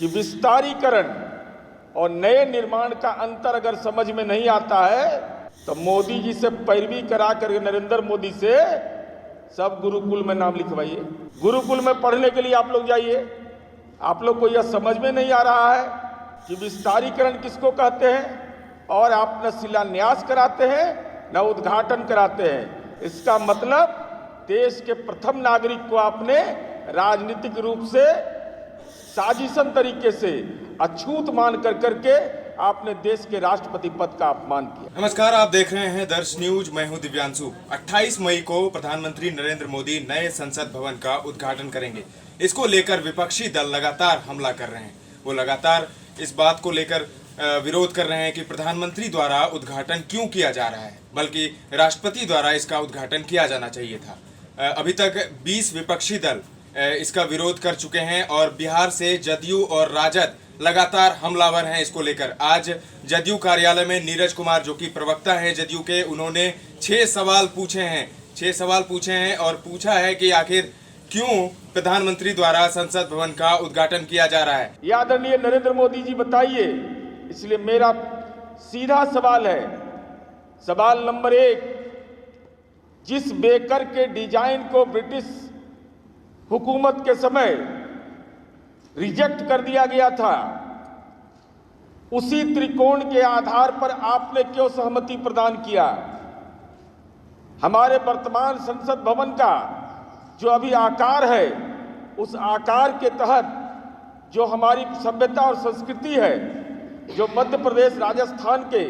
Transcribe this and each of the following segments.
कि विस्तारीकरण और नए निर्माण का अंतर अगर समझ में नहीं आता है तो मोदी जी से पैरवी करा करके नरेंद्र मोदी से सब गुरुकुल में नाम लिखवाइए। गुरुकुल में पढ़ने के लिए आप लोग जाइए। आप लोग को यह समझ में नहीं आ रहा है कि विस्तारीकरण किसको कहते हैं और आप न शिलान्यास कराते हैं न उद्घाटन कराते हैं। इसका मतलब देश के प्रथम नागरिक को आपने राजनीतिक रूप से साजिशन तरीके से अछूत मान करके आपने देश के राष्ट्रपति पद का अपमान किया। नमस्कार, आप देख रहे हैं दर्श न्यूज। मैं हूं दिव्यांशु। 28 मई को प्रधानमंत्री नरेंद्र मोदी नए संसद भवन का उद्घाटन करेंगे। इसको लेकर विपक्षी दल लगातार हमला कर रहे हैं। वो लगातार इस बात को लेकर विरोध कर रहे हैं कि प्रधानमंत्री द्वारा उद्घाटन क्यों किया जा रहा है, बल्कि राष्ट्रपति द्वारा इसका उद्घाटन किया जाना चाहिए था। अभी तक 20 विपक्षी दल इसका विरोध कर चुके हैं और बिहार से जदयू और राजद लगातार हमलावर हैं इसको लेकर। आज जदयू कार्यालय में नीरज कुमार, जो कि प्रवक्ता है जदयू के, उन्होंने 6 सवाल पूछे हैं। 6 सवाल पूछे हैं और पूछा है कि आखिर क्यों प्रधानमंत्री द्वारा संसद भवन का उद्घाटन किया जा रहा है। आदरणीय नरेंद्र मोदी जी बताइए। इसलिए मेरा सीधा सवाल है, सवाल नंबर 1, जिस बेकर के डिजाइन को ब्रिटिश हुकूमत के समय रिजेक्ट कर दिया गया था, उसी त्रिकोण के आधार पर आपने क्यों सहमति प्रदान किया? हमारे वर्तमान संसद भवन का जो अभी आकार है, उस आकार के तहत जो हमारी सभ्यता और संस्कृति है, जो मध्य प्रदेश राजस्थान के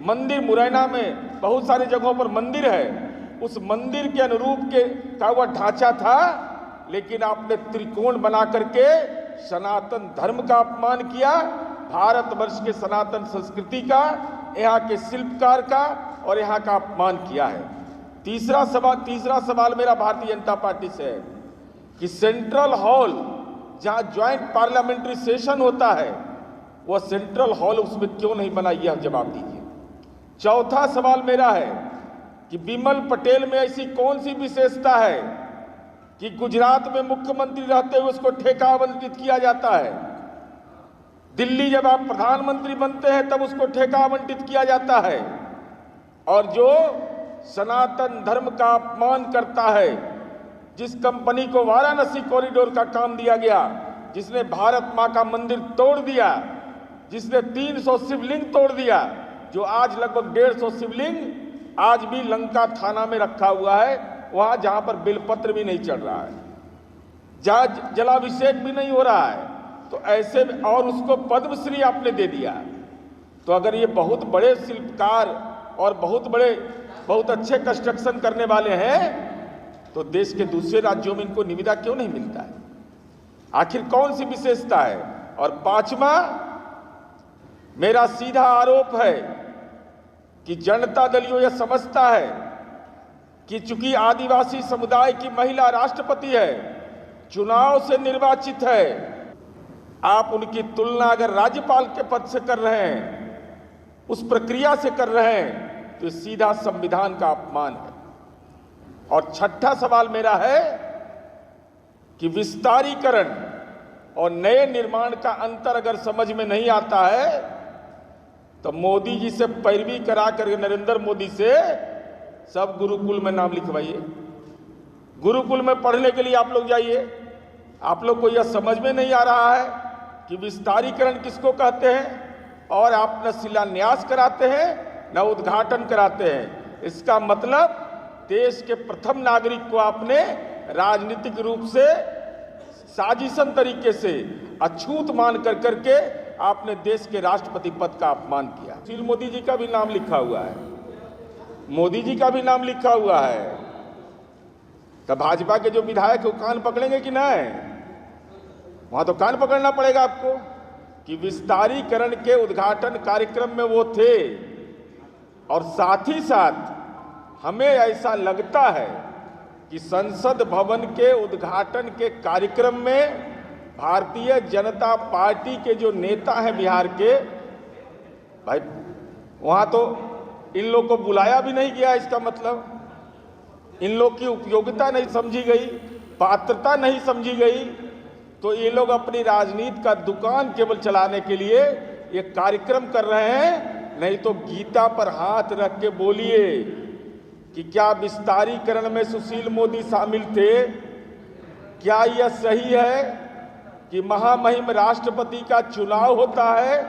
मंदिर, मुरैना में बहुत सारी जगहों पर मंदिर है, उस मंदिर के अनुरूप का वह ढांचा था, लेकिन आपने त्रिकोण बना करके सनातन धर्म का अपमान किया, भारतवर्ष के सनातन संस्कृति का, यहाँ के शिल्पकार का और यहाँ का अपमान किया है। तीसरा सवाल मेरा भारतीय जनता पार्टी से है कि सेंट्रल हॉल जहाँ ज्वाइंट पार्लियामेंट्री सेशन होता है, वह सेंट्रल हॉल उसमें क्यों नहीं बना, यह जवाब दीजिए। चौथा सवाल मेरा है कि बिमल पटेल में ऐसी कौन सी विशेषता है कि गुजरात में मुख्यमंत्री रहते हुए उसको ठेका आवंटित किया जाता है, दिल्ली जब आप प्रधानमंत्री बनते हैं तब उसको ठेका आवंटित किया जाता है, और जो सनातन धर्म का अपमान करता है, जिस कंपनी को वाराणसी कॉरिडोर का काम दिया गया, जिसने भारत मां का मंदिर तोड़ दिया, जिसने 300 शिवलिंग तोड़ दिया, जो आज लगभग 150 शिवलिंग आज भी लंका थाना में रखा हुआ है, वहां जहां पर बिलपत्र भी नहीं चढ़ रहा है, जहां जलाभिषेक भी नहीं हो रहा है, तो ऐसे में और उसको पद्मश्री आपने दे दिया। तो अगर ये बहुत बड़े शिल्पकार और बहुत अच्छे कंस्ट्रक्शन करने वाले हैं, तो देश के दूसरे राज्यों में इनको निविदा क्यों नहीं मिलता है? आखिर कौन सी विशेषता है? और 5वां मेरा सीधा आरोप है कि जनता दल यह समझता है कि चूंकि आदिवासी समुदाय की महिला राष्ट्रपति है, चुनाव से निर्वाचित है, आप उनकी तुलना अगर राज्यपाल के पद से कर रहे हैं, उस प्रक्रिया से कर रहे हैं, तो सीधा संविधान का अपमान है। और 6ठा सवाल मेरा है कि विस्तारीकरण और नए निर्माण का अंतर अगर समझ में नहीं आता है तो मोदी जी से पैरवी करा करके नरेंद्र मोदी से सब गुरुकुल में नाम लिखवाइए। गुरुकुल में पढ़ने के लिए आप लोग जाइए। आप लोग को यह समझ में नहीं आ रहा है कि विस्तारीकरण किसको कहते हैं और आप न शिलान्यास कराते हैं न उद्घाटन कराते हैं। इसका मतलब देश के प्रथम नागरिक को आपने राजनीतिक रूप से साजिशन तरीके से अछूत मान करके आपने देश के राष्ट्रपति पद का अपमान किया। सुशील मोदी जी का भी नाम लिखा हुआ है, मोदी जी का भी नाम लिखा हुआ है, तो भाजपा के जो विधायक है वो कान पकड़ेंगे कि नहीं? वहां तो कान पकड़ना पड़ेगा आपको कि विस्तारीकरण के उद्घाटन कार्यक्रम में वो थे। और साथ ही साथ हमें ऐसा लगता है कि संसद भवन के उद्घाटन के कार्यक्रम में भारतीय जनता पार्टी के जो नेता हैं बिहार के, भाई वहां तो इन लोग को बुलाया भी नहीं गया। इसका मतलब इन लोग की उपयोगिता नहीं समझी गई, पात्रता नहीं समझी गई, तो ये लोग अपनी राजनीति का दुकान केवल चलाने के लिए ये कार्यक्रम कर रहे हैं। नहीं तो गीता पर हाथ रख के बोलिए कि क्या विस्तारीकरण में सुशील मोदी शामिल थे? क्या यह सही है कि महामहिम राष्ट्रपति का चुनाव होता है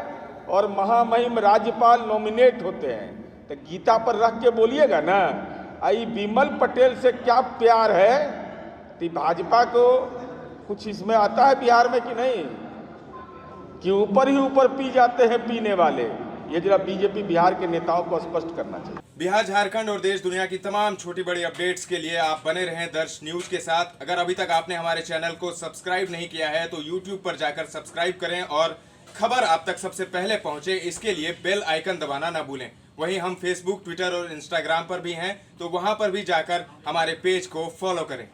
और महामहिम राज्यपाल नॉमिनेट होते हैं? तो गीता पर रख के बोलिएगा ना। आई विमल पटेल से क्या प्यार है? तो भाजपा को कुछ इसमें आता है बिहार में कि नहीं, कि ऊपर ही ऊपर पी जाते हैं पीने वाले? ये जरा बीजेपी बिहार के नेताओं को स्पष्ट करना चाहिए। बिहार, झारखंड और देश दुनिया की तमाम छोटी बड़ी अपडेट्स के लिए आप बने रहें दर्श न्यूज के साथ। अगर अभी तक आपने हमारे चैनल को सब्सक्राइब नहीं किया है तो यूट्यूब पर जाकर सब्सक्राइब करें और खबर आप तक सबसे पहले पहुंचे इसके लिए बेल आइकन दबाना ना भूलें। वहीं हम फेसबुक, ट्विटर और इंस्टाग्राम पर भी हैं, तो वहां पर भी जाकर हमारे पेज को फॉलो करें।